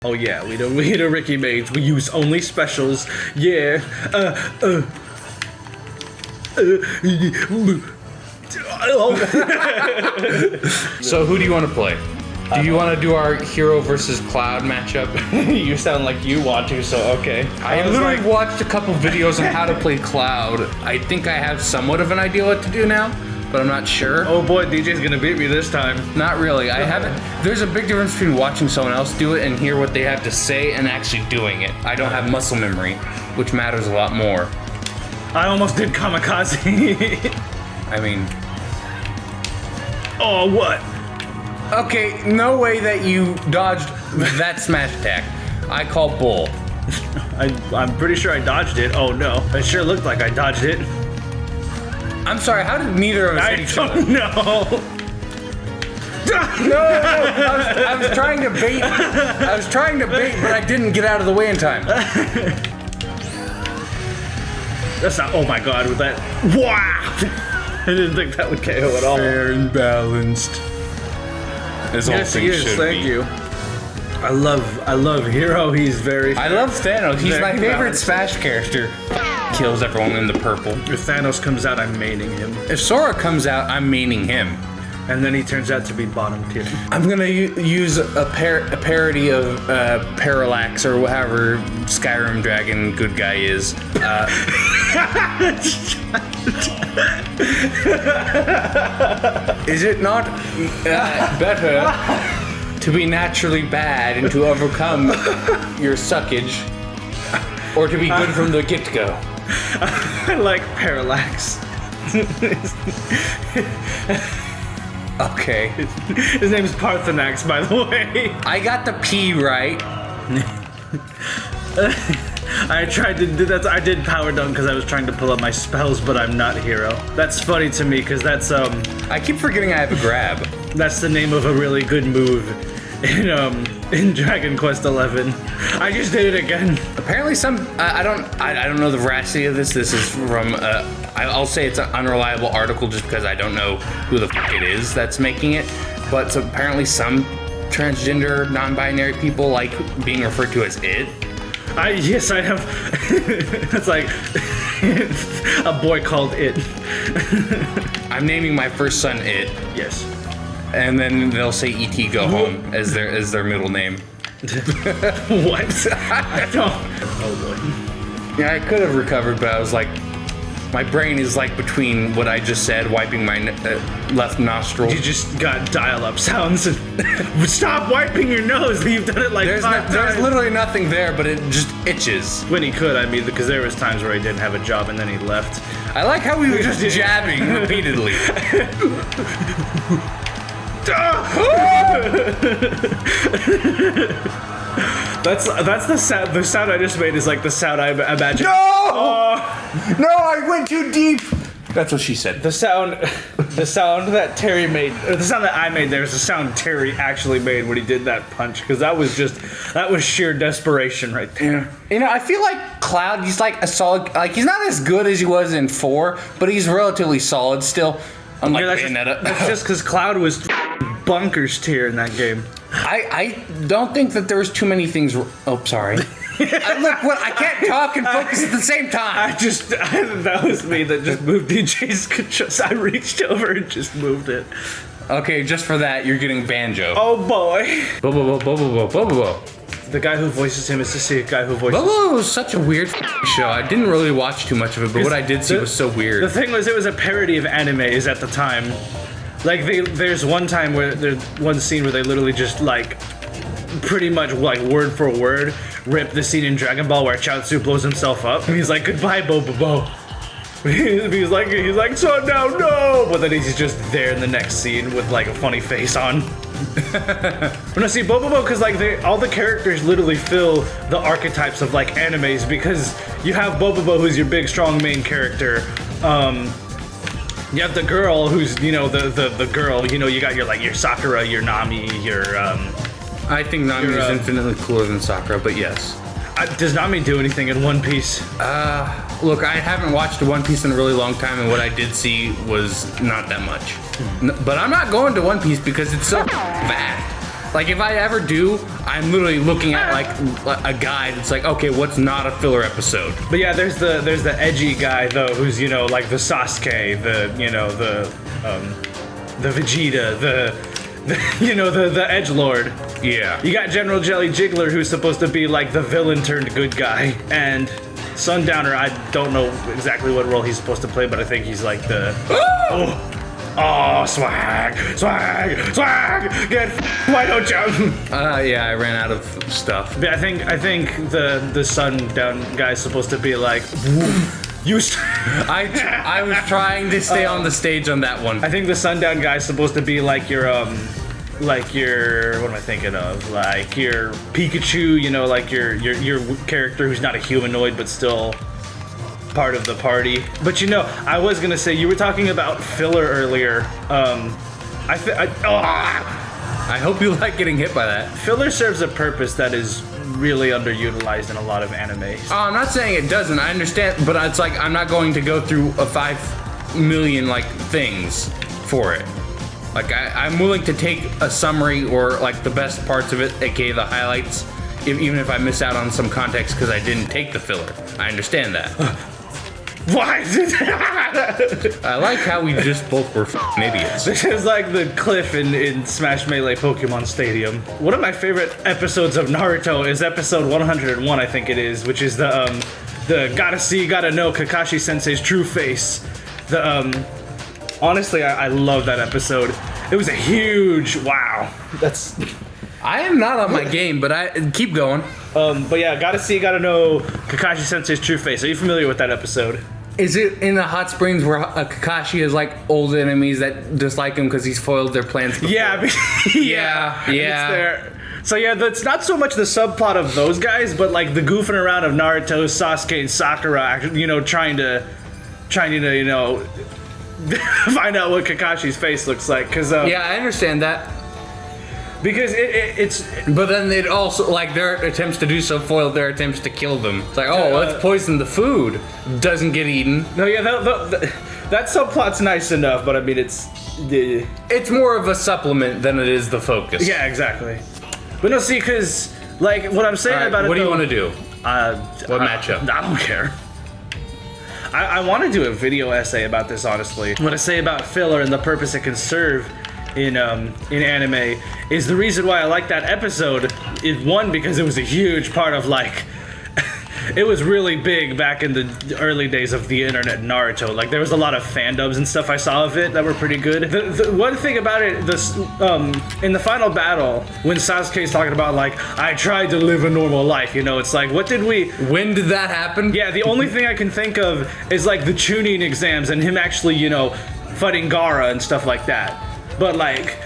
Oh yeah, we the Ricky Mage. We use only specials. Yeah. So who do you want to play? Do you want to do our hero versus Cloud matchup? You sound like you want to, so okay. I literally watched a couple videos on how to play Cloud. I think I have somewhat of an idea what to do now, but I'm not sure. Oh boy, DJ's gonna beat me this time. Not really. I haven't. There's a big difference between watching someone else do it and hear what they have to say and actually doing it. I don't have muscle memory, which matters a lot more. I almost did kamikaze. I mean... Oh, what? Okay, no way that you dodged that smash attack. I call bull. I'm pretty sure I dodged it. Oh no, it sure looked like I dodged it. I'm sorry, how did neither of us hit each other? No. No, I was trying to bait. I was trying to bait, but I didn't get out of the way in time. That's not. Oh my god, with that. Wow! I didn't think that would KO at all. Fair and balanced. As all Yes, he things is. should Thank be. you. I love Hero. He's very. I love Thanos. He's Very my favorite balanced. Smash character. Kills everyone in the purple. If Thanos comes out, I'm maining him, If Sora comes out, I'm maining him. and then he turns out to be bottom tier. I'm gonna use a parody of Parallax or however Skyrim Dragon good guy is. Is it not better to be naturally bad and to overcome your suckage, or to be good from the get-go? I like Parallax. Okay. His name's Parthenax, by the way. I got the P right. I tried to do that. I did power dunk because I was trying to pull up my spells, but I'm not Hero. That's funny to me because that's I keep forgetting I have a grab. that's the name of a really good move in Dragon Quest XI. I just did it again. Apparently, I don't know the veracity of this. This is from I'll say it's an unreliable article just because I don't know who the fuck it is that's making it. But so apparently, some transgender, non-binary people like being referred to as it. Yes, I have. It's like a boy called It. I'm naming my first son It, Yes. and then they'll say E.T. Go Home as their middle name. What? I don't. Oh boy. Yeah, I could have recovered, but I was like, my brain is like between what I just said, wiping my left nostril. You just got dial-up sounds. Stop wiping your nose. You've done it like There's 5 times. there's literally nothing there, but it just itches. When he could, I mean, because there was times where he didn't have a job and then he left. I like how we were just jabbing repeatedly. That's the sound. The sound I just made is like the sound I imagine. No! No, I went too deep. That's what she said. The sound that Terry made, or the sound that I made there is the sound Terry actually made when he did that punch, because that was sheer desperation right there. You know, I feel like Cloud, he's like a solid, like he's not as good as he was in 4, but he's relatively solid still. Unlike Bayonetta. That's just because Cloud was bonkers tier in that game. I don't think that there was too many things. Oh, sorry. Look, what? I can't talk and focus at the same time. That was me that just moved DJ's controls. I reached over and just moved it. Okay, just for that, you're getting Banjo. Oh boy. Bobo. The guy who voices him is to see a guy who voices. Bobo was such a weird show. I didn't really watch too much of it, but what I did see was so weird. The thing was, it was a parody of animes at the time. Like there's one time where there's one scene where they literally just like pretty much like word for word rip the scene in Dragon Ball where Chaozu blows himself up and he's like, "Goodbye, Bobo." he's like, "So now no," but then he's just there in the next scene with like a funny face on. No, see, Bobo, because like all the characters literally fill the archetypes of like animes, because you have Bobo, who's your big strong main character. You have the girl who's, you know, the girl, you know, you got your Sakura, your Nami, your I think Nami is infinitely cooler than Sakura, but yes. Does Nami do anything in One Piece? Look, I haven't watched One Piece in a really long time, and what I did see was not that much. But I'm not going to One Piece because it's so bad. Like, if I ever do, I'm literally looking at, like, a guide. It's like, okay, what's not a filler episode? But yeah, there's the edgy guy, though, who's, you know, like the Sasuke, the Vegeta, the edgelord. Yeah. You got General Jelly Jiggler, who's supposed to be, like, the villain turned good guy. And Sundowner, I don't know exactly what role he's supposed to play, but I think he's, like, the... Oh, swag! Why don't you? Yeah, I ran out of stuff. But I think the Sundown guy's supposed to be like, I was trying to stay on the stage on that one. I think the Sundown guy's supposed to be like your what am I thinking of? Like your Pikachu, you know, like your character who's not a humanoid but still part of the party. But you know, I was gonna say, you were talking about filler earlier. I hope you like getting hit by that. Filler serves a purpose that is really underutilized in a lot of animes. Oh, I'm not saying it doesn't. I understand, but it's like I'm not going to go through a 5 million like things for it. Like I'm willing to take a summary or like the best parts of it, aka the highlights, even if I miss out on some context because I didn't take the filler. I understand that. Why? I like how we just both were f***ing idiots. This is like the cliff in Smash Melee Pokemon Stadium. One of my favorite episodes of Naruto is episode 101, I think it is, which is the gotta see, gotta know Kakashi Sensei's true face. Honestly, I love that episode. It was a huge wow. I am not on my game, but I keep going. But yeah, gotta see, gotta know Kakashi Sensei's true face. Are you familiar with that episode? Is it in the hot springs where Kakashi has like old enemies that dislike him because he's foiled their plans before? Yeah. Yeah. It's there. So yeah, that's not so much the subplot of those guys, but like the goofing around of Naruto, Sasuke, and Sakura, you know, trying to you know, find out what Kakashi's face looks like. Cause yeah, I understand that. Because it's... But then they'd also, like, their attempts to do so foiled their attempts to kill them. It's like, oh, let's poison the food. Doesn't get eaten. No, yeah, that subplot's nice enough, but I mean, it's... It's more of a supplement than it is the focus. Yeah, exactly. But no, see, because, like, what I'm saying about it, what do you want to do? What matchup? I don't care. I want to do a video essay about this, honestly. What I say about filler and the purpose it can serve in anime is the reason why I like that episode is one, because it was a huge part of like it was really big back in the early days of the internet Naruto. Like there was a lot of fandubs and stuff I saw of it that were pretty good. The one thing about it, this in the final battle when Sasuke's talking about like I tried to live a normal life, you know, it's like when did that happen? Yeah, the only thing I can think of is like the tuning exams and him actually, you know, fighting Gaara and stuff like that. But like,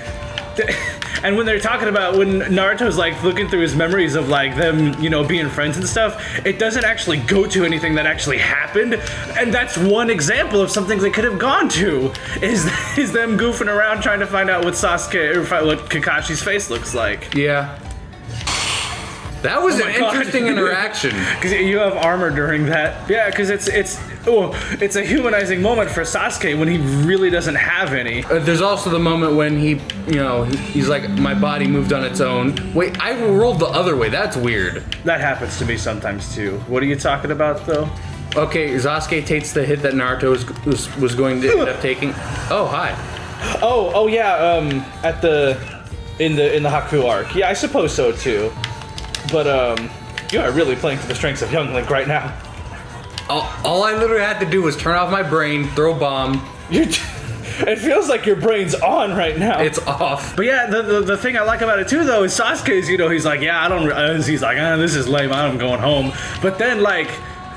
and when they're talking about when Naruto's like looking through his memories of like them, you know, being friends and stuff, it doesn't actually go to anything that actually happened. And that's one example of something they could have gone to is them goofing around trying to find out what what Kakashi's face looks like. Yeah. That was an interesting interaction. Because you have armor during that. Yeah, because it's a humanizing moment for Sasuke when he really doesn't have any. There's also the moment when he's like, my body moved on its own. Wait, I rolled the other way. That's weird. That happens to me sometimes too. What are you talking about though? Okay, Sasuke takes the hit that Naruto was going to end up taking. Oh, hi. Oh yeah. In the Haku arc. Yeah, I suppose so too. But you are really playing to the strengths of Young Link right now. All I literally had to do was turn off my brain, throw a bomb. It feels like your brain's on right now. It's off. But yeah, the thing I like about it too, though, is Sasuke's, you know, he's like, yeah, I don't. He's like, this is lame. I'm going home. But then, like,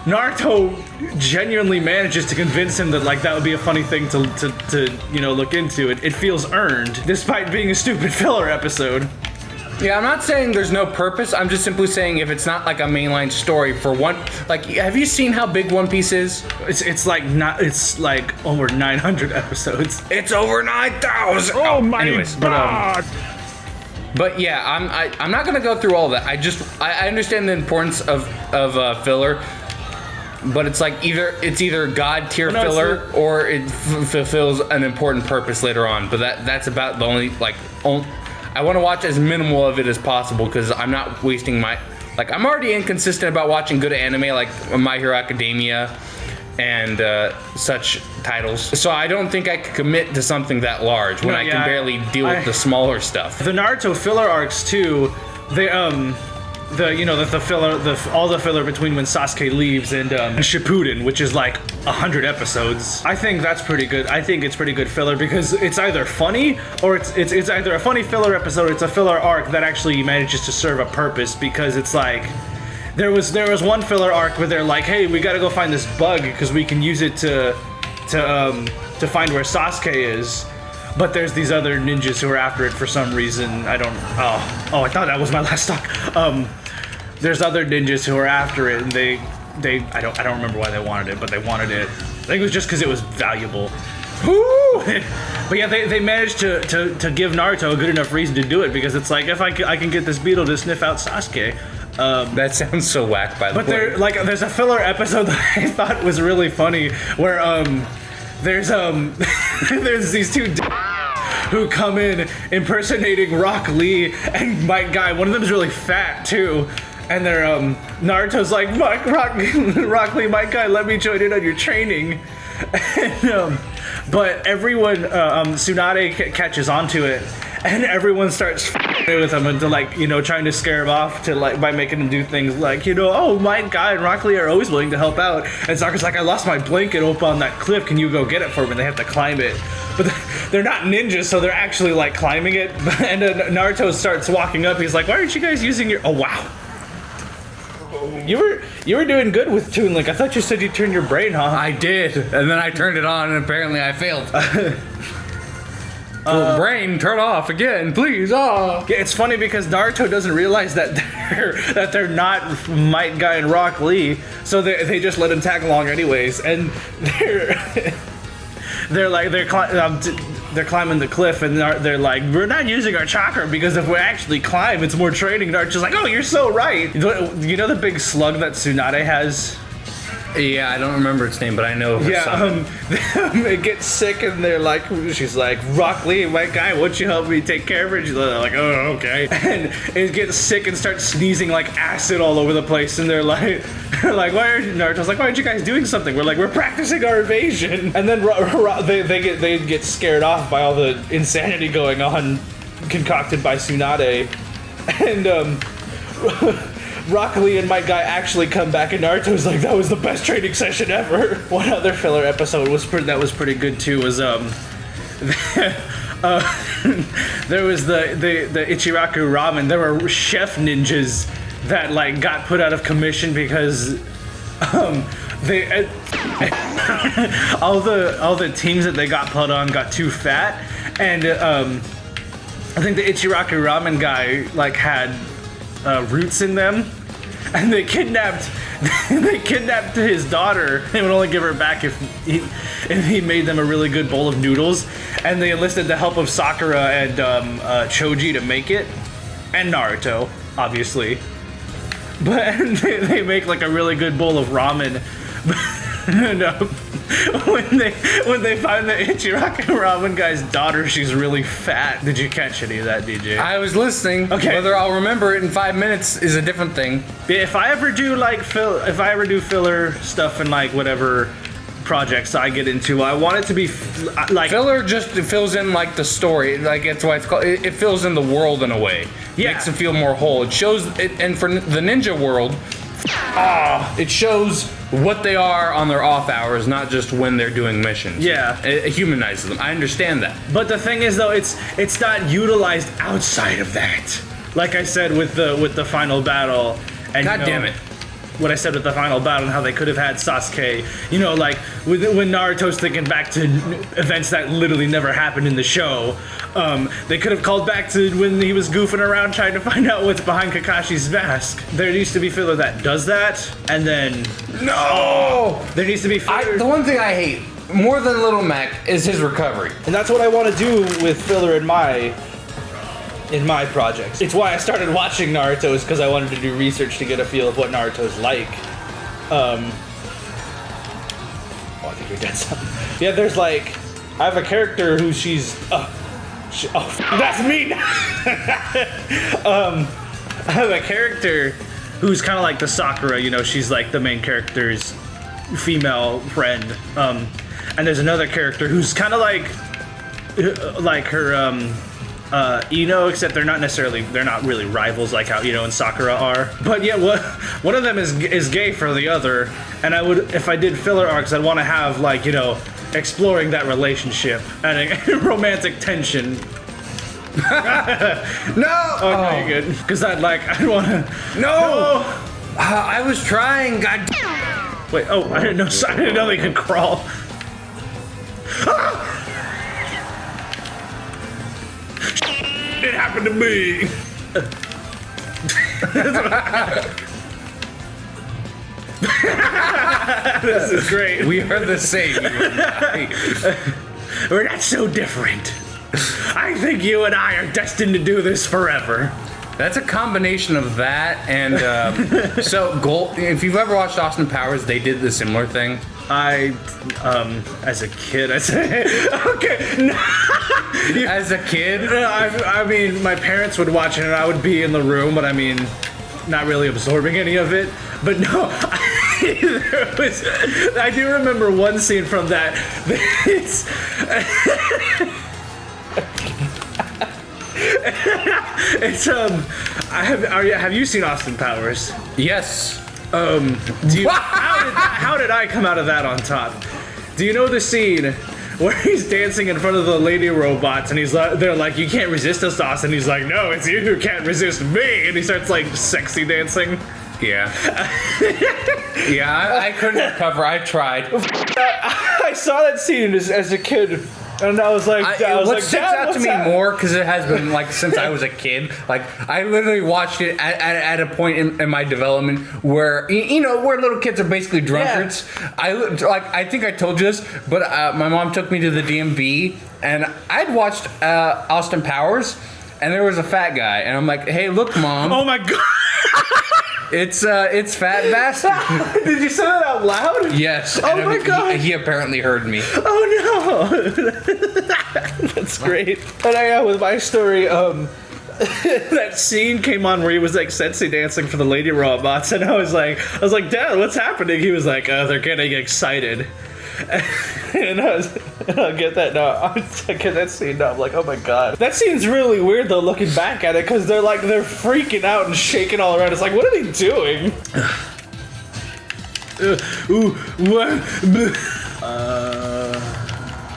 Naruto genuinely manages to convince him that, like, that would be a funny thing to you know, look into. It feels earned, despite being a stupid filler episode. Yeah, I'm not saying there's no purpose. I'm just simply saying if it's not like a mainline story for one, like, have you seen how big One Piece is? It's like over 900 episodes. It's over 9,000. Oh my god! But yeah, I'm not gonna go through all that. I understand the importance of filler, but it's like either god tier filler or it fulfills an important purpose later on. But that's about the only I want to watch as minimal of it as possible because I'm not wasting my. Like, I'm already inconsistent about watching good anime like My Hero Academia and such titles. So I don't think I could commit to something that large when I can barely deal with the smaller stuff. The Naruto filler arcs too, they all the filler between when Sasuke leaves and Shippuden, which is like 100 episodes. I think that's pretty good. I think it's pretty good filler because it's either funny or it's either a funny filler episode or it's a filler arc that actually manages to serve a purpose, because it's like there was one filler arc where they're like, hey, we gotta go find this bug because we can use it to find where Sasuke is. But there's these other ninjas who are after it for some reason. I thought that was my last talk. There's other ninjas who are after it, and I don't remember why they wanted it, but they wanted it. I think it was just because it was valuable. Woo! But yeah, they managed to give Naruto a good enough reason to do it, because it's like, if I can get this beetle to sniff out Sasuke. That sounds so whack, by the way. But there's a filler episode that I thought was really funny where there's these two who come in impersonating Rock Lee and Mike Guy. One of them is really fat too, and they're Naruto's like, Rock Lee, Mike Guy, let me join in on your training. And, but everyone, Tsunade catches onto it, and everyone starts with him and trying to scare him off by making him do things like, oh, Mike Guy and Rock Lee are always willing to help out. And Sakura's like, I lost my blanket up on that cliff. Can you go get it for me? And they have to climb it. But they're not ninjas, so they're actually like climbing it. And Naruto starts walking up. He's like, why aren't you guys using your... Oh, wow. You were doing good with Toon Link. I thought you said you turned your brain off. I did, and then I turned it on, and apparently I failed. Brain, turn off again, please. Oh. Yeah, it's funny because Naruto doesn't realize that they're not Might Guy and Rock Lee, so they just let him tag along anyways, and they're climbing the cliff, and they're like, we're not using our chakra because if we actually climb, it's more training. Naruto's like, oh, you're so right. You know the big slug that Tsunade has? Yeah, I don't remember its name, but I know her son. It gets sick, and she's like, Rock Lee, my guy, won't you help me take care of it? She's like, oh, okay. And it gets sick and starts sneezing like acid all over the place, and they're like, Naruto's like, why aren't you guys doing something? We're practicing our evasion. And then they get scared off by all the insanity going on, concocted by Tsunade. And Rock Lee and Mike Guy actually come back, and Naruto's like, that was the best training session ever. One other filler episode that was pretty good too was there was the Ichiraku ramen. There were chef ninjas that got put out of commission because they all the teams that they got put on got too fat, and I think the Ichiraku ramen guy had roots in them, and they kidnapped his daughter. They would only give her back if he made them a really good bowl of noodles, and they enlisted the help of Sakura and Choji to make it, and Naruto, obviously. But they make a really good bowl of ramen. And when they find the Ichiraku ramen guy's daughter, she's really fat. Did you catch any of that, DJ? I was listening. Okay. Whether I'll remember it in 5 minutes is a different thing. If I ever do filler stuff in whatever projects I get into, I want it to be filler. Just fills in the story. That's why it's called. It fills in the world in a way. Yeah. Makes it feel more whole. It shows it, and for the ninja world, it shows what they are on their off hours, not just when they're doing missions. Yeah. It humanizes them. I understand that. But the thing is, though, it's not utilized outside of that. Like I said with the final battle. And, God damn it. What I said with the final battle and how they could have had Sasuke, when Naruto's thinking back to events that literally never happened in the show, they could have called back to when he was goofing around trying to find out what's behind Kakashi's mask. There needs to be filler that does that, and then... No! There needs to be filler... The one thing I hate, more than Little Mac, is his recovery. And that's what I want to do with filler in my projects. It's why I started watching Naruto, is because I wanted to do research to get a feel of what Naruto's like. I think you're dead, son. Yeah, there's I have a character who she's Oh, that's me. I have a character who's kind of like the Sakura. You know, she's like the main character's female friend. And there's another character who's kind of like her Ino, except they're not really rivals like how Ino and Sakura are. But yeah, one of them is gay for the other, and I would, if I did filler arcs, I'd want to have like, you know, exploring that relationship and romantic tension. No! Okay, good. Because I'd want to. No! I was trying. God. Wait. Oh, I didn't know they could crawl. It happened to me. This is great. We are the same. We're not so different. I think you and I are destined to do this forever. That's a combination of that and so Gold. If you've ever watched Austin Powers, they did the similar thing. As a kid, I say, okay. As a kid, I mean, my parents would watch it and I would be in the room, but I mean, not really absorbing any of it. But no, I do remember one scene from that. Have you seen Austin Powers? yes. How did I come out of that on top? Do you know the scene where he's dancing in front of the lady robots and they're like, you can't resist us, Austin? He's like, no, it's you who can't resist me, and he starts like sexy dancing. Yeah. Yeah, I couldn't recover. I tried. I saw that scene as a kid. And I was like, what sticks out to me more, because it has been like since I was a kid. Like I literally watched it at a point in my development where where little kids are basically drunkards. Yeah. I think I told you this, but my mom took me to the DMV and I'd watched Austin Powers, and there was a fat guy, and I'm like, hey, look, Mom. Oh my god. It's Fat Bastard. Did you say that out loud? Yes. Oh my god. He apparently heard me. Oh no. That's great. And with my story, that scene came on where he was like sexy dancing for the lady robots, and I was like, Dad, what's happening? He was like, they're getting excited. And I get that now. I get that scene now. I'm like, oh my god. That scene's really weird though, looking back at it, because they're freaking out and shaking all around. It's like, what are they doing?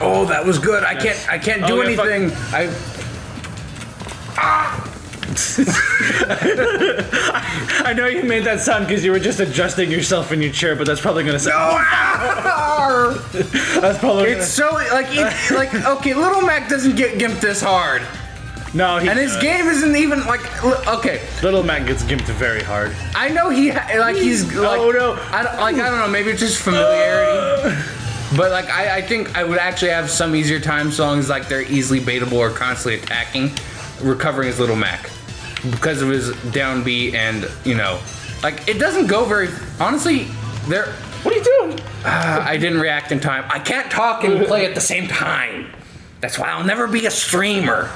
Oh, that was good. I can't do anything. I know you made that sound because you were just adjusting yourself in your chair, but that's probably gonna sound. No! That's probably. It's so like okay, Little Mac doesn't get gimped this hard. No, and his game isn't even like okay. Little Mac gets gimped very hard. I know he's like. Oh no! I don't know. Maybe it's just familiarity. But like I think I would actually have some easier time songs like they're easily baitable or constantly attacking, recovering as Little Mac because of his down B, and like it doesn't go very honestly there. What are you doing? I didn't react in time. I can't talk and play at the same time. That's why I'll never be a streamer.